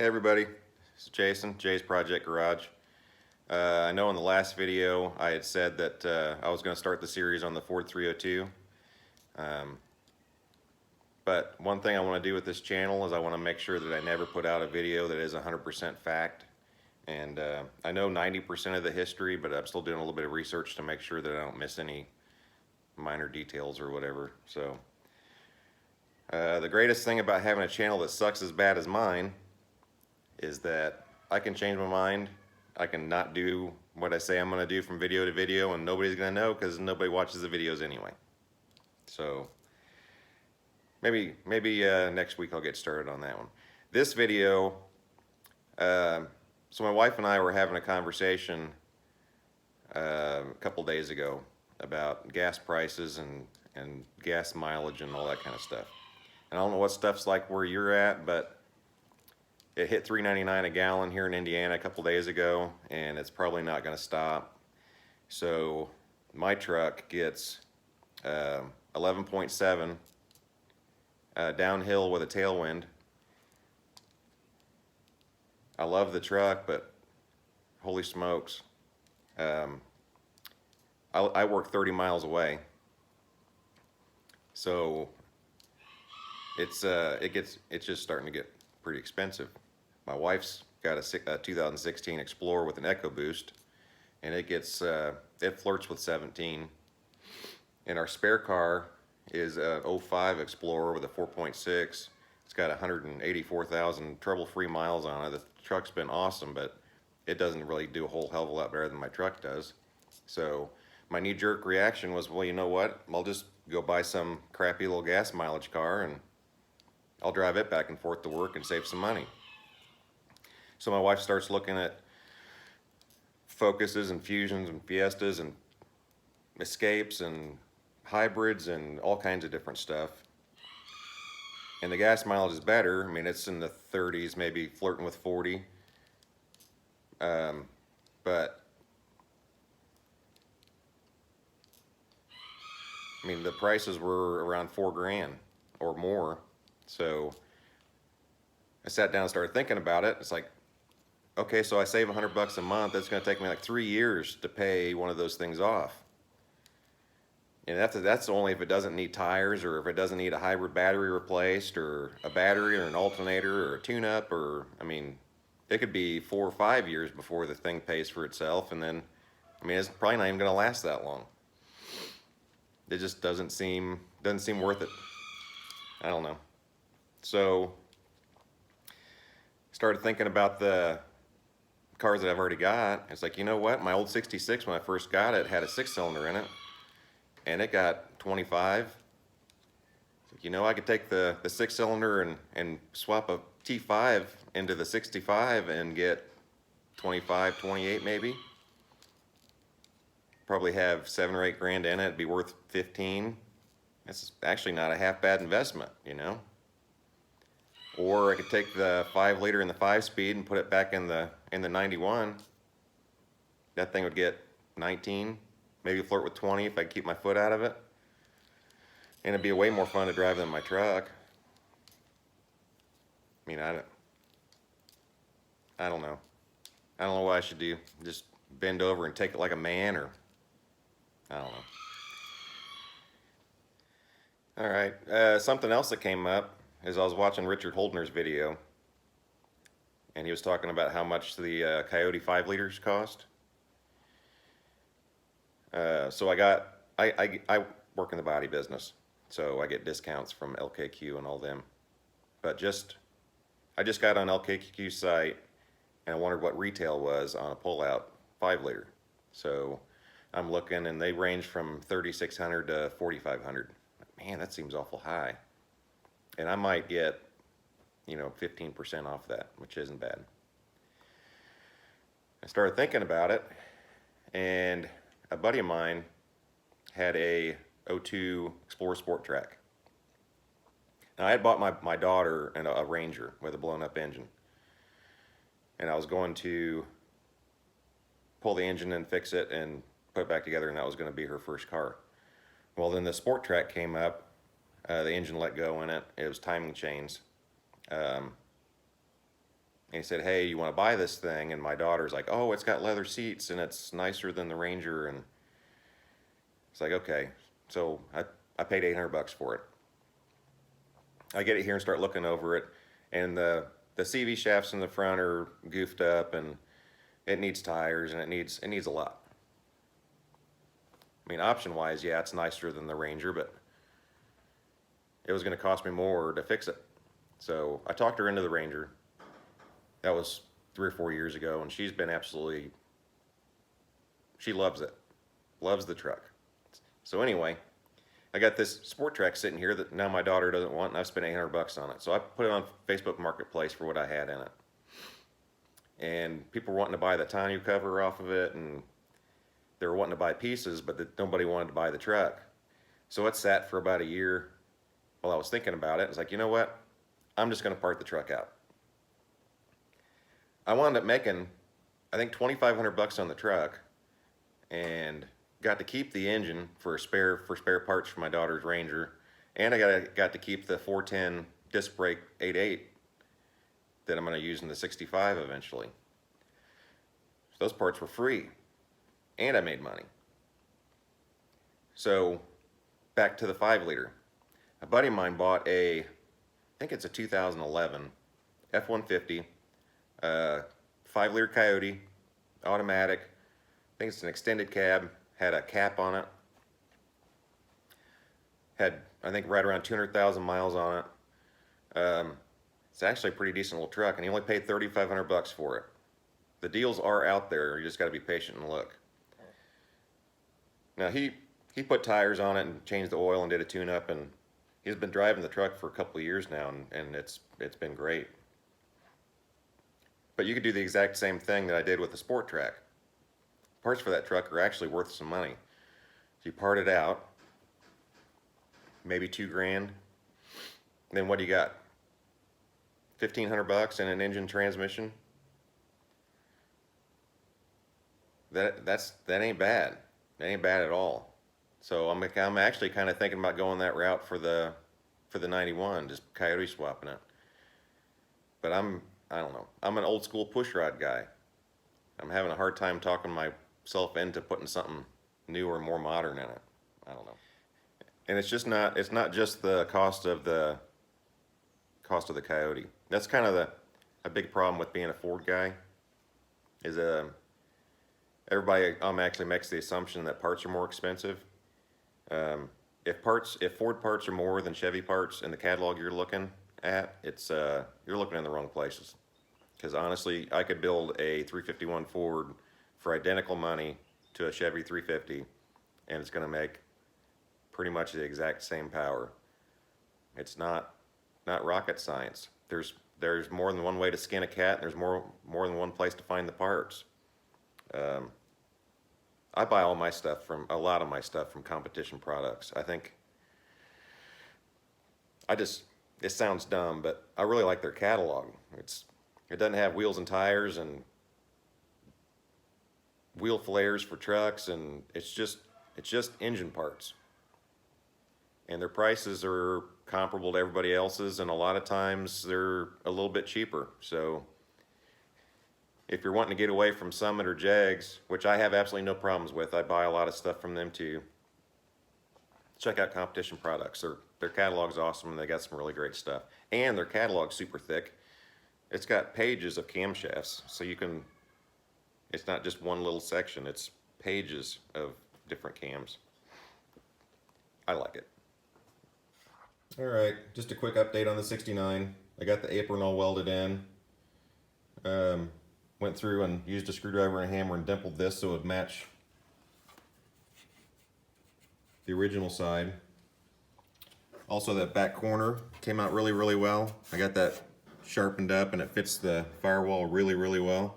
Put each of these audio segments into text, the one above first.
Hey everybody, this is Jason, Jay's Project Garage. I know in the last video I had said that I was going to start the series on the Ford 302. But one thing I want to do with this channel is I want to make sure that I never put out a video that is 100% fact. And I know 90% of the history, but I'm still doing a little bit of research to make sure that I don't miss any minor details or whatever. So the greatest thing about having a channel that sucks as bad as mine is that I can change my mind. I can not do what I say I'm going to do from video to video, and nobody's going to know because nobody watches the videos anyway. So maybe next week I'll get started on that one. This video, so my wife and I were having a conversation a couple days ago about gas prices and gas mileage and all that kind of stuff. And I don't know what stuff's like where you're at, but it hit $3.99 a gallon here in Indiana a couple days ago, and it's probably not going to stop. So my truck gets 11.7 downhill with a tailwind. I love the truck, but holy smokes. I work 30 miles away, so it's just starting to get pretty expensive. My wife's got a 2016 Explorer with an EcoBoost, and it flirts with 17. And our spare car is a '05 Explorer with a 4.6. It's got 184,000 trouble-free miles on it. The truck's been awesome, but it doesn't really do a whole hell of a lot better than my truck does. So my knee-jerk reaction was, well, you know what? I'll just go buy some crappy little gas mileage car, and I'll drive it back and forth to work and save some money. So my wife starts looking at Focuses and Fusions and Fiestas and Escapes and hybrids and all kinds of different stuff. And the gas mileage is better. I mean, it's in the 30s, maybe flirting with 40. But I mean, the prices were around $4,000 or more. So I sat down and started thinking about it. It's like, okay, so I save $100 a month. That's going to take me like 3 years to pay one of those things off. And that's only if it doesn't need tires, or if it doesn't need a hybrid battery replaced, or a battery or an alternator or a tune-up, or, I mean, it could be 4 or 5 years before the thing pays for itself. And then, I mean, it's probably not even going to last that long. It just doesn't seem worth it. I don't know. So started thinking about the cars that I've already got. It's like, you know what? My old 66, when I first got it, had a 6-cylinder in it, and it got 25. It's like, you know, I could take the 6-cylinder and swap a T5 into the 65 and get 25, 28 maybe. Probably have 7 or 8 grand in it. It'd be worth 15. That's actually not a half bad investment, you know. Or I could take the 5-liter and the 5-speed and put it back in the 91. That thing would get 19, maybe flirt with 20 if I could keep my foot out of it. And it'd be way more fun to drive than my truck. I mean, I don't know. I don't know what I should do. Just bend over and take it like a man, or I don't know. All right, something else that came up is I was watching Richard Holdner's video, and he was talking about how much the Coyote 5 liters cost. So I work in the body business, so I get discounts from LKQ and all them. But I just got on LKQ's site, and I wondered what retail was on a pull-out 5-liter. So I'm looking, and they range from $3,600 to $4,500. Man, that seems awful high. And I might get, 15% off that, which isn't bad. I started thinking about it, and a buddy of mine had a '02 Explorer Sport Track. Now, I had bought my daughter a Ranger with a blown-up engine, and I was going to pull the engine and fix it and put it back together, and that was going to be her first car. Well, then the Sport Track came up. The engine let go in it. It was timing chains. And he said, hey, you want to buy this thing? And my daughter's like, oh, it's got leather seats and it's nicer than the Ranger. And it's like, okay. So I paid 800 bucks for it. I get it here and start looking over it, and the CV shafts in the front are goofed up, and it needs tires, and it needs a lot. I mean, option wise, yeah, it's nicer than the Ranger, but it was going to cost me more to fix it. So I talked her into the Ranger. That was 3 or 4 years ago, and she's been absolutely, she loves it, loves the truck. So anyway, I got this Sport Track sitting here that now my daughter doesn't want, and I've spent 800 bucks on it. So I put it on Facebook Marketplace for what I had in it. And people were wanting to buy the tonneau cover off of it, and they were wanting to buy pieces, but nobody wanted to buy the truck. So it sat for about a year while I was thinking about it. I was like, you know what? I'm just going to part the truck out. I wound up making, I think, 2,500 bucks on the truck, and got to keep the engine for spare parts for my daughter's Ranger, and I got to keep the 410 disc brake 8.8 that I'm going to use in the 65 eventually. So those parts were free, and I made money. So back to the 5-liter. A buddy of mine bought I think it's a 2011 F-150 5-liter Coyote automatic. I think it's an extended cab. Had a cap on it. Had, I think, right around 200,000 miles on it. It's actually a pretty decent little truck, and he only paid 3,500 bucks for it. The deals are out there. You just got to be patient and look. Now he put tires on it and changed the oil and did a tune-up, and he's been driving the truck for a couple of years now, and it's been great. But you could do the exact same thing that I did with the Sport Track. Parts for that truck are actually worth some money. So you part it out, maybe $2,000. Then what do you got? 1,500 bucks and an engine transmission. That ain't bad. That ain't bad at all. So I'm actually kind of thinking about going that route for the 91, just Coyote swapping it. But I don't know. I'm an old school pushrod guy. I'm having a hard time talking myself into putting something new or more modern in it. I don't know. And it's not just the cost of the Coyote. That's kind of a big problem with being a Ford guy, is everybody actually makes the assumption that parts are more expensive. If Ford parts are more than Chevy parts in the catalog you're looking at, you're looking in the wrong places. Because honestly, I could build a 351 Ford for identical money to a Chevy 350, and it's going to make pretty much the exact same power. It's not rocket science. There's more than one way to skin a cat, and there's more than one place to find the parts. I buy a lot of my stuff from competition products. I think it sounds dumb, but I really like their catalog. It doesn't have wheels and tires and wheel flares for trucks, and it's just engine parts. And their prices are comparable to everybody else's, and a lot of times they're a little bit cheaper. So if you're wanting to get away from Summit or Jags, which I have absolutely no problems with, I buy a lot of stuff from them too, check out competition products. Their catalog's awesome, and they got some really great stuff. And their catalog's super thick. It's got pages of camshafts, so it's not just one little section, it's pages of different cams. I like it. All right, just a quick update on the 69. I got the apron all welded in. Went through and used a screwdriver and a hammer and dimpled this so it would match the original side. Also, that back corner came out really, really well. I got that sharpened up and it fits the firewall really, really well.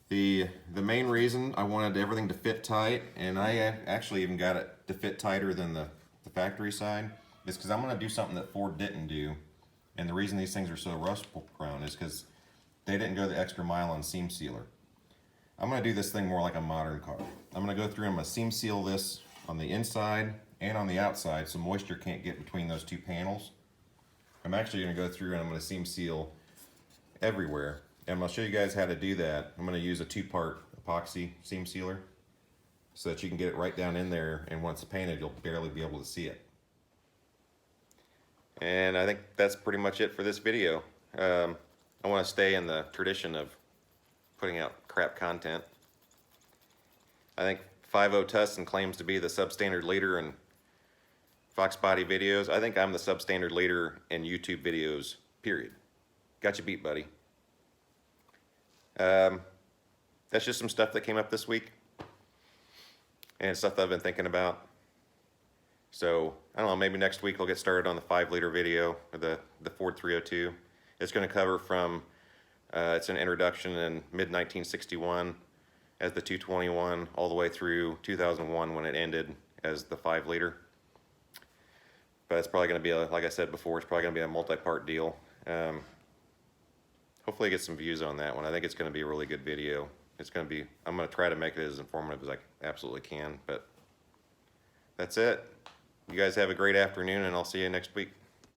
The main reason I wanted everything to fit tight, and I actually even got it to fit tighter than the factory side, is because I'm going to do something that Ford didn't do. And the reason these things are so rust prone is because they didn't go the extra mile on seam sealer. I'm going to do this thing more like a modern car. I'm going to go through and I'm going to seam seal this on the inside and on the outside so moisture can't get between those two panels. I'm actually going to go through and I'm going to seam seal everywhere. And I'll show you guys how to do that. I'm going to use a 2-part epoxy seam sealer so that you can get it right down in there, and once it's painted you'll barely be able to see it. And I think that's pretty much it for this video. I want to stay in the tradition of putting out crap content. I think 5.0 Tussin claims to be the substandard leader in Fox body videos. I think I'm the substandard leader in YouTube videos, period. Got you beat, buddy. That's just some stuff that came up this week, and stuff that I've been thinking about. So, I don't know, maybe next week I'll get started on the 5-liter video, or the Ford 302. It's going to cover from, it's an introduction in mid-1961 as the 221, all the way through 2001 when it ended as the 5-liter. But it's probably going to be, like I said before, it's probably going to be a multi-part deal. Hopefully I get some views on that one. I think it's going to be a really good video. It's going to be, I'm going to try to make it as informative as I absolutely can, but that's it. You guys have a great afternoon, and I'll see you next week.